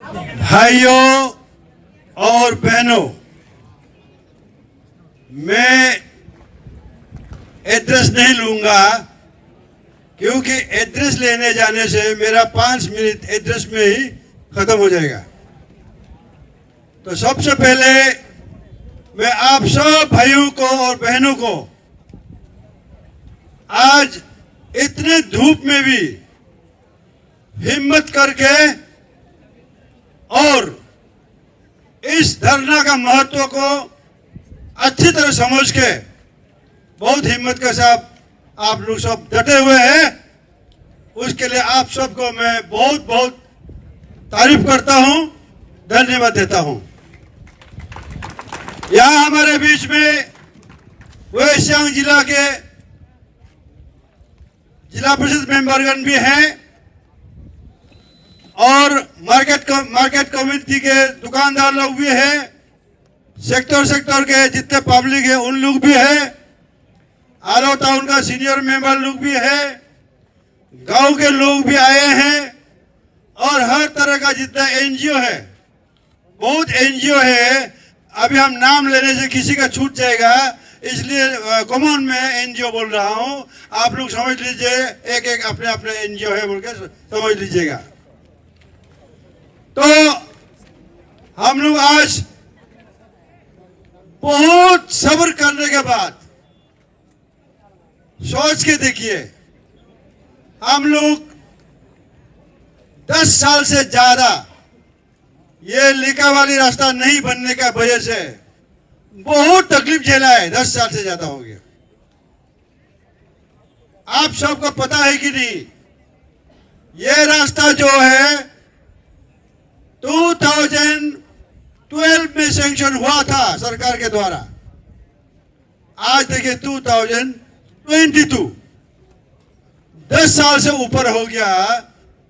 भाइयों और बहनों, मैं एड्रेस नहीं लूंगा क्योंकि एड्रेस लेने जाने से मेरा 5 मिनट एड्रेस में ही खत्म हो जाएगा। तो सबसे पहले मैं आप सब भाइयों को और बहनों को आज इतने धूप में भी हिम्मत करके और इस धरना का महत्व को अच्छी तरह समझ के बहुत हिम्मत के साथ आप लोग सब डटे हुए हैं, उसके लिए आप सबको मैं बहुत बहुत तारीफ करता हूं, धन्यवाद देता हूं। यहाँ हमारे बीच में वेस्ट सियांग जिला के जिला परिषद मेंबरगण भी हैं और मार्केट कमेटी के दुकानदार लोग भी हैं, सेक्टर के जितने पब्लिक है उन लोग भी हैं, आलो टाउन का सीनियर मेंबर लोग भी है, गांव के लोग भी आए हैं और हर तरह का जितना एनजीओ है, बहुत एनजीओ है। अभी हम नाम लेने से किसी का छूट जाएगा, इसलिए कॉमन में एनजीओ बोल रहा हूं, आप लोग समझ लीजिए, एक एक अपने अपने एनजीओ है बोल के समझ लीजिएगा। तो हम लोग आज बहुत सब्र करने के बाद सोच के देखिए, हम लोग 10 साल से ज्यादा ये लिकावाली रास्ता नहीं बनने का वजह से बहुत तकलीफ झेला है, 10 साल से ज्यादा हो गया। आप सबको पता है कि नहीं, ये रास्ता जो है 2012 में सैंक्शन हुआ था सरकार के द्वारा, आज देखिए 2022, 10 साल से ऊपर हो गया,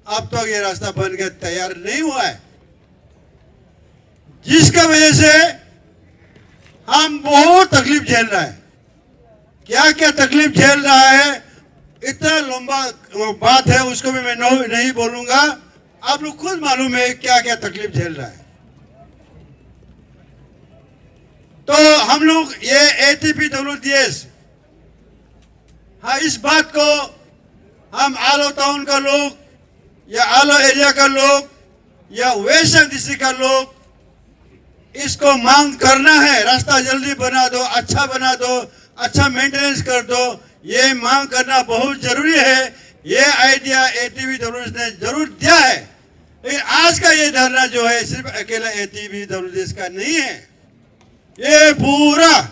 अब तक ये रास्ता बन के तैयार नहीं हुआ है, जिसका वजह से हम बहुत तकलीफ झेल रहा है। क्या क्या तकलीफ झेल रहा है, इतना लंबा बात है, उसको भी मैं नहीं बोलूंगा, आप लोग खुद मालूम है क्या क्या तकलीफ झेल रहा है। तो हम लोग ये ATPWDS, हाँ, इस बात को हम आलो टाउन का लोग या आलो एरिया का लोग या वेस्ट सियांग डिस्ट्रिक्ट का लोग इसको मांग करना है, रास्ता जल्दी बना दो, अच्छा बना दो, अच्छा मेंटेनेंस कर दो, ये मांग करना बहुत जरूरी है। ये आइडिया ATPWDS ने जरूर दिया है, लेकिन आज का ये धरना जो है सिर्फ अकेला ATPWDS का नहीं है, ये पूरा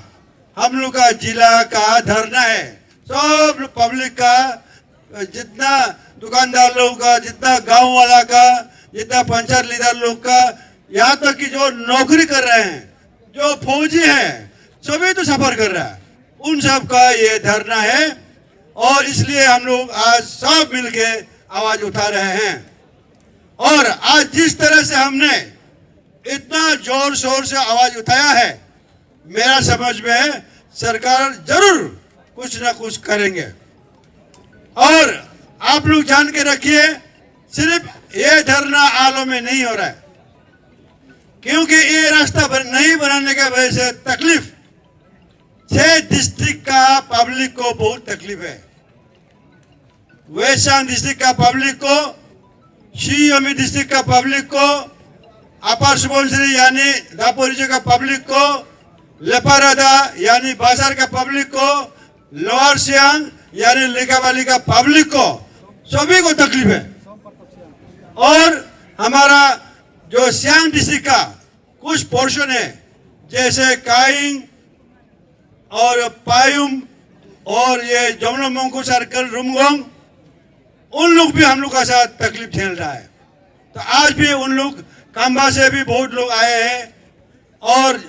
हम लोग का जिला का धरना है। सब पब्लिक का, जितना दुकानदार लोगों का, जितना गांव वाला का, जितना पंचायत लीडर लोग का, यहाँ तक कि जो नौकरी कर रहे हैं, जो फौजी हैं, सभी तो सफर कर रहा है, उन सब का ये धरना है। और इसलिए हम लोग आज सब मिलके आवाज उठा रहे हैं। और आज जिस तरह से हमने इतना जोर शोर से आवाज उठाया है, मेरा समझ में सरकार जरूर कुछ ना कुछ करेंगे। और आप लोग जान के रखिए, सिर्फ ये धरना आलो में नहीं हो रहा है, क्योंकि ये रास्ता नहीं बनाने की वजह से तकलीफ 6 डिस्ट्रिक्ट का पब्लिक को बहुत तकलीफ है। वेस्ट सियांग डिस्ट्रिक्ट का पब्लिक को, शी योमी डिस्ट्रिक्ट का पब्लिक को, अपर सुबनसिरी यानी दापोरिजो का पब्लिक को, लेपारादा यानी बाजार का पब्लिक को, लोअर सियांग यानी लिकावाली का पब्लिक को, सभी को तकलीफ है। और हमारा जो सियांग डिस्ट्रिक्ट का कुछ पोर्शन है, जैसे काइंग और पायुम और ये जमनोमोंगको सर्कल, रुमगोंग, उन लोग भी हम लोग का साथ तकलीफ झेल रहा है। तो आज भी उन लोग, काम्बा से भी बहुत लोग आए हैं और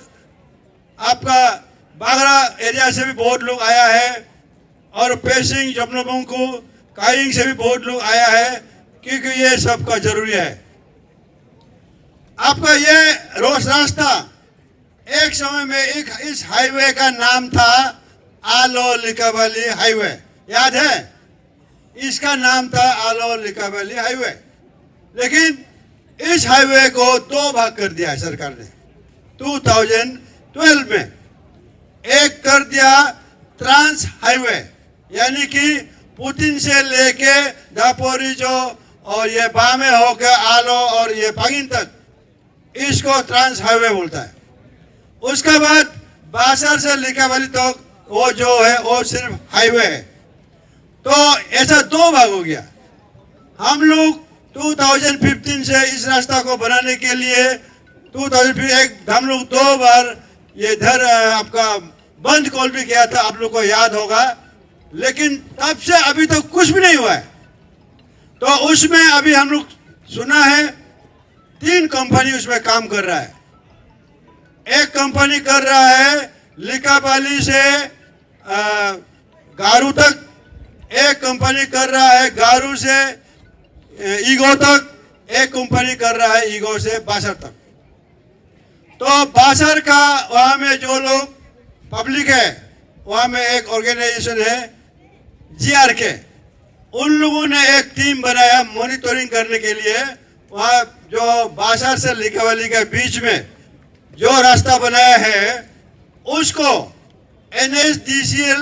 आपका बागरा एरिया से भी बहुत लोग आया है और पेसिंग, जमनोमोंगको, काइंग से भी बहुत लोग आया है, क्योंकि ये सबका जरूरी है। आपका ये रोज रास्ता एक समय में इस हाईवे का नाम था आलो लिकावाली हाईवे, याद है? इसका नाम था आलो लिकावाली हाईवे। लेकिन इस हाईवे को 2 भाग कर दिया है सरकार ने 2012 में। एक कर दिया ट्रांस हाईवे, यानी कि पुतिन से लेके दापोरिजो और ये बामे होकर आलो और ये पागिन तक, इसको ट्रांस हाईवे बोलता है। उसके बाद बासर से लिकाबाली तक वो जो है वो सिर्फ हाईवे है। तो ऐसा 2 भाग हो गया। हम लोग 2015 से इस रास्ता को बनाने के लिए 2015 हम लोग 2 बार ये इधर आपका बंद कॉल भी किया था, आप लोग को याद होगा। लेकिन तब से अभी तो कुछ भी नहीं हुआ है। तो उसमें अभी हम लोग सुना है 3 कंपनी उसमें काम कर रहा है। एक कंपनी कर रहा है लिकाबाली से गारू तक, एक कंपनी कर रहा है गारू से ईगो तक, एक कंपनी कर रहा है ईगो से बासर तक। तो बासर का वहां में जो लोग पब्लिक है, वहां में एक ऑर्गेनाइजेशन है GRK, उन लोगों ने एक टीम बनाया मॉनिटरिंग करने के लिए। वहां जो बासर से लिकाबाली के बीच में जो रास्ता बनाया है उसको NSDCL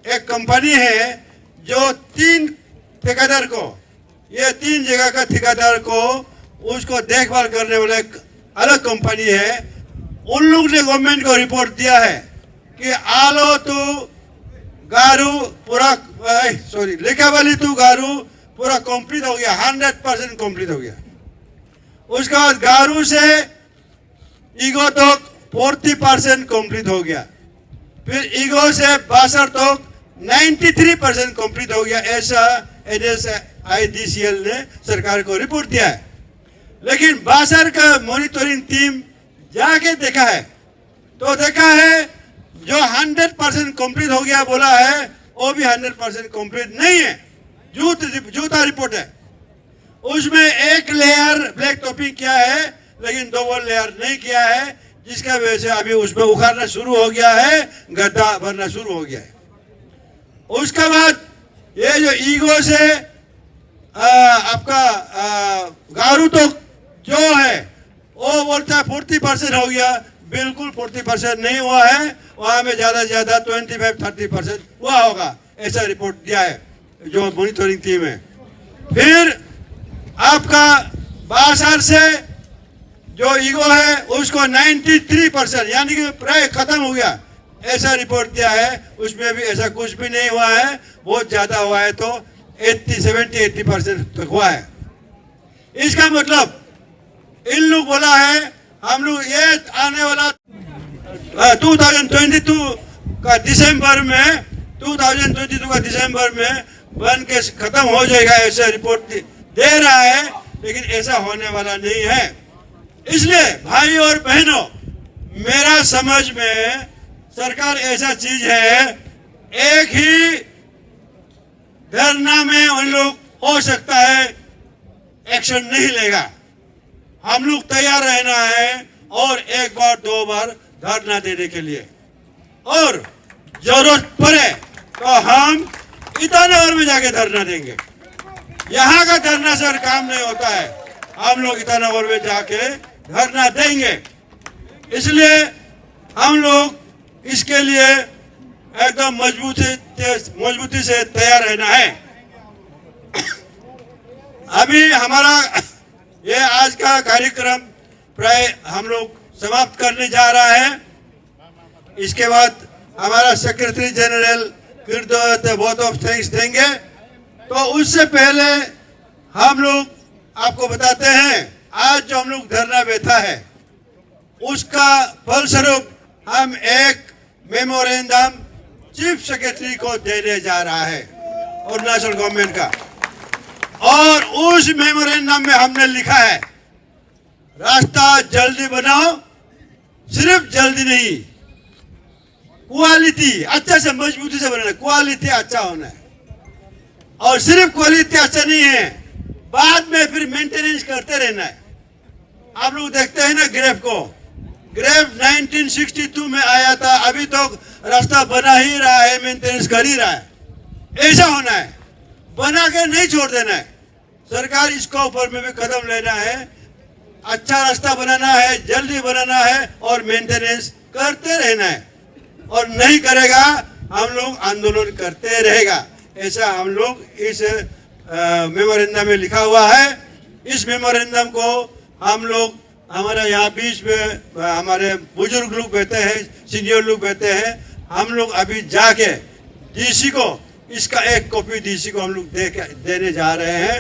एक कंपनी है जो 3 ठेकेदार को, ये 3 जगह का ठेकेदार को उसको देखभाल करने वाला एक अलग कंपनी है। उन लोग ने गवर्नमेंट को रिपोर्ट दिया है कि आलो टू गारू पूरा लिकाबाली टू गारू पूरा कंप्लीट हो गया, 100% कंप्लीट हो गया। उसके बाद गारू से ईगो तक 40% कंप्लीट हो गया। फिर ईगो से बासर तक 93% कंप्लीट हो गया। ऐसा NSIDCL ने सरकार को रिपोर्ट दिया है। लेकिन बासर का मॉनिटरिंग टीम जाके देखा है तो देखा है जो 100% कंप्लीट हो गया बोला है वो भी 100% कंप्लीट नहीं है, झूठा रिपोर्ट है। उसमें एक लेयर ब्लैक टॉपिंग किया है लेकिन 2 लेयर नहीं किया है, जिसका वजह से अभी उसमें उखाड़ना शुरू हो गया है, गड्ढा भरना शुरू हो गया है। उसके बाद ये जो ईगो से आपका गारू तो जो है वो बोलता है 40% हो गया। बिल्कुल 40% नहीं हुआ है, वहां में ज्यादा से ज्यादा 25-30% हुआ होगा, ऐसा रिपोर्ट दिया है जो मॉनिटरिंग टीम है। फिर आपका बासर से जो ईगो है उसको 93% यानी कि प्राय खत्म हो गया, ऐसा रिपोर्ट दिया है। उसमें भी ऐसा कुछ भी नहीं हुआ है, बहुत ज्यादा हुआ है तो 70-80% तक हुआ है। इसका मतलब इन लोग बोला है हम लोग ये आने वाला 2022 का दिसंबर में 2022 का दिसंबर में बन के खत्म हो जाएगा, ऐसा रिपोर्ट दे रहा है। लेकिन ऐसा होने वाला नहीं है। इसलिए भाई और बहनों, मेरा समझ में सरकार ऐसा चीज है, एक ही धरना में उन लोग हो सकता है एक्शन नहीं लेगा। हम लोग तैयार रहना है और 1 बार 2 बार धरना देने के लिए, और जरूरत पड़े तो हम ईटानगर में जाके धरना देंगे। यहाँ का धरना सर काम नहीं होता है, हम लोग ईटानगर में जाके धरना देंगे। इसलिए हम लोग इसके लिए एकदम मजबूती से तैयार रहना है। अभी हमारा ये आज का कार्यक्रम प्राय हम लोग समाप्त करने जा रहा है। इसके बाद हमारा सेक्रेटरी जनरल कृतज्ञता वोट ऑफ थैंक्स देंगे। तो उससे पहले हम लोग आपको बताते हैं आज जो हम लोग धरना बैठा है उसका फलस्वरूप हम एक मेमोरेंडम चीफ सेक्रेटरी को देने जा रहा है अरुणाचल गवर्नमेंट का। और उस मेमोरेंडम में हमने लिखा है रास्ता जल्दी बनाओ, सिर्फ जल्दी नहीं, क्वालिटी अच्छा से मजबूती से बनाना, क्वालिटी अच्छा होना है। और सिर्फ क्वालिटी अच्छा नहीं है, बाद में फिर मेंटेनेंस करते रहना है। आप लोग देखते हैं ना ग्रेव को, ग्रेव 1962 में आया था, अभी तो रास्ता बना ही रहा है, मेंटेनेंस कर ही रहा है। ऐसा होना है, बना के नहीं छोड़ देना है। सरकार इसको ऊपर में भी कदम लेना है। अच्छा रास्ता बनाना है, जल्दी बनाना है और मेंटेनेंस करते रहना है, और नहीं करेगा हम लोग आंदोलन करते रहेगा। ऐसा हम लोग इस मेमोरेंडम में लिखा हुआ है। इस मेमोरेंडम को हम लोग, हमारे यहाँ बीच में हमारे बुजुर्ग लोग बैठे हैं, सीनियर लोग बैठे हैं, हम लोग अभी जाके डीसी को इसका एक कॉपी डीसी को हम लोग देने जा रहे हैं।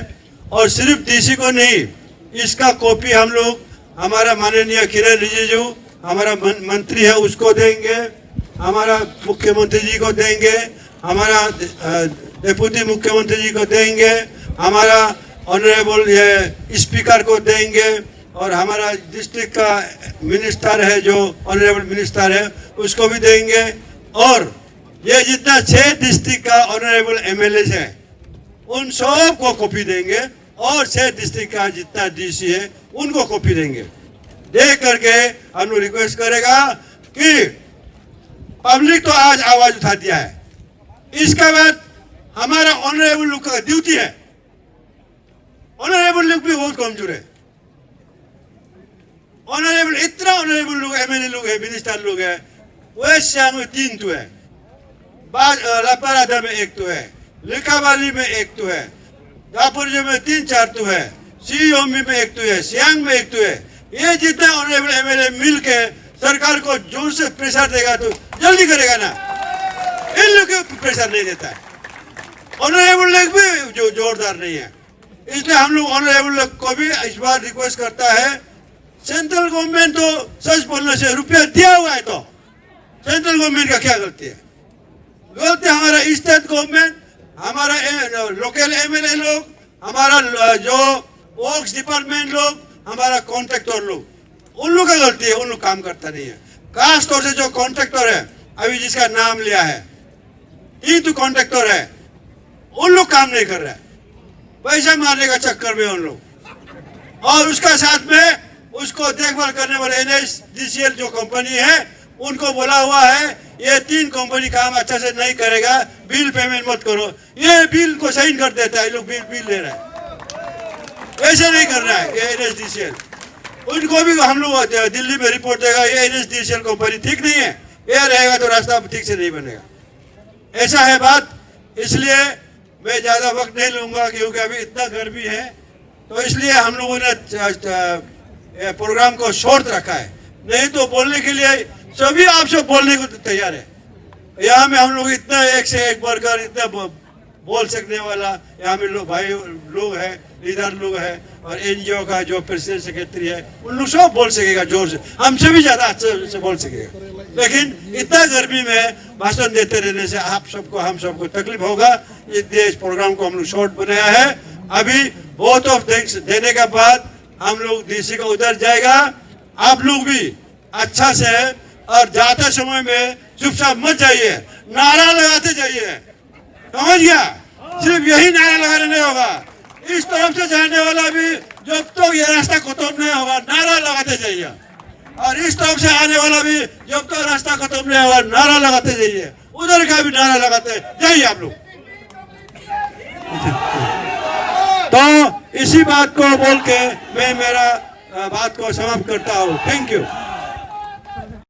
और सिर्फ डीसी को नहीं, इसका कॉपी हम लोग हमारा माननीय किरण रिजिजू हमारा मंत्री है उसको देंगे, हमारा मुख्यमंत्री जी को देंगे, हमारा डिप्टी मुख्यमंत्री जी को देंगे, हमारा ऑनरेबल ये स्पीकर को देंगे, और हमारा डिस्ट्रिक्ट का मिनिस्टर है जो ऑनरेबल मिनिस्टर है उसको भी देंगे। और ये जितना 6 डिस्ट्रिक्ट का ऑनरेबल एमएलए है उन सब को कॉपी देंगे, और 6 डिस्ट्रिक्ट का जितना डीसी है उनको कॉपी देंगे। देख करके हम लोग रिक्वेस्ट करेगा कि पब्लिक तो आज आवाज उठा दिया है, इसके बाद हमारा ऑनरेबल लोग का ड्यूटी है। ऑनरेबल लोग भी बहुत कमजोर है। ऑनरेबल इतना ऑनरेबल लोग एमएलए लोग है, मिनिस्टर लोग है, वेस्ट सियांग में 3 तो है, लापारादा में 1 तो है, लिकाबाली में 1 तो है, दापुरजो में 3-4 तो है, सी योमी में 1 तो है, सियांग में 1 तो है। ये जितना ऑनरेबल एमएलए मिल के सरकार को जोर से प्रेशर देगा तो जल्दी करेगा ना, इन लोग को प्रेशर नहीं देता है। ऑनरेबल लोग भी जो जोरदार नहीं है, इसलिए हम लोग ऑनरेबल लोग को भी इस बार रिक्वेस्ट करता है, सेंट्रल गवर्नमेंट तो सच बोलने से रुपया दिया हुआ है, तो सेंट्रल गवर्नमेंट का क्या गलती है? गलती हमारा स्टेट गवर्नमेंट, हमारा लोकल एमएलए लोग, हमारा जो वर्क्स डिपार्टमेंट लोग, हमारा कॉन्ट्रैक्टर लोग, उन लोग का गलती है, उन लोग काम करता नहीं है। खास तौर से जो कॉन्ट्रैक्टर है अभी जिसका नाम लिया है, ये तो कॉन्ट्रैक्टर है, उन लोग काम नहीं कर रहे हैं, पैसा मारने का चक्कर में उन लोग, और उसका साथ में उसको देखभाल करने वाले NSDCL जो कंपनी है उनको बोला हुआ है ये 3 कंपनी काम अच्छा से नहीं करेगा, बिल पेमेंट मत करो। ये बिल को साइन कर देता है, लोग बिल ले रहा है, ऐसे नहीं करना है। ये NSDCL उनको भी हम लोग दिल्ली में रिपोर्ट देगा, ये NSDCL कंपनी ठीक नहीं है, ये रहेगा तो रास्ता ठीक से नहीं बनेगा। ऐसा है बात, इसलिए मैं ज्यादा वक्त नहीं लूंगा क्योंकि अभी इतना गर्मी है, तो इसलिए हम लोगों ने प्रोग्राम को शॉर्ट रखा है। नहीं तो बोलने के लिए सभी आप सब बोलने को तैयार है। यहाँ में हम लोग इतना एक से एक बढ़कर इतना बोल सकने वाला यहाँ में लोग भाई लोग हैं, लीडर लोग हैं, और NGO का जो प्रेसिडेंट सेक्रेटरी है उन लोग सब बोल सकेगा जोर से, हमसे भी ज्यादा अच्छे से बोल सकेगा। लेकिन इतना गर्मी में भाषण देते रहने से आप सबको हम सबको तकलीफ होगा, इसलिए इस प्रोग्राम को हम लोग शॉर्ट बनाया है। अभी बहुत ऑफ थैंक्स देने के बाद हम लोग डीसी को उधर जाएगा। आप लोग भी अच्छा से, और जाते समय में चुपचाप मत जाइए, नारा लगाते जाइए, समझ गया? सिर्फ यही नारा लगाने नहीं होगा, इस तरफ से जाने वाला भी जब तक ये रास्ता खत्म नहीं होगा नारा लगाते जाइए, और इस तरफ से आने वाला भी जब तक रास्ता खत्म नहीं होगा नारा लगाते जाइए, उधर का भी नारा लगाते जाइए आप लोग। तो इसी बात को बोल के मैं मेरा बात को समाप्त करता हूँ। Thank you.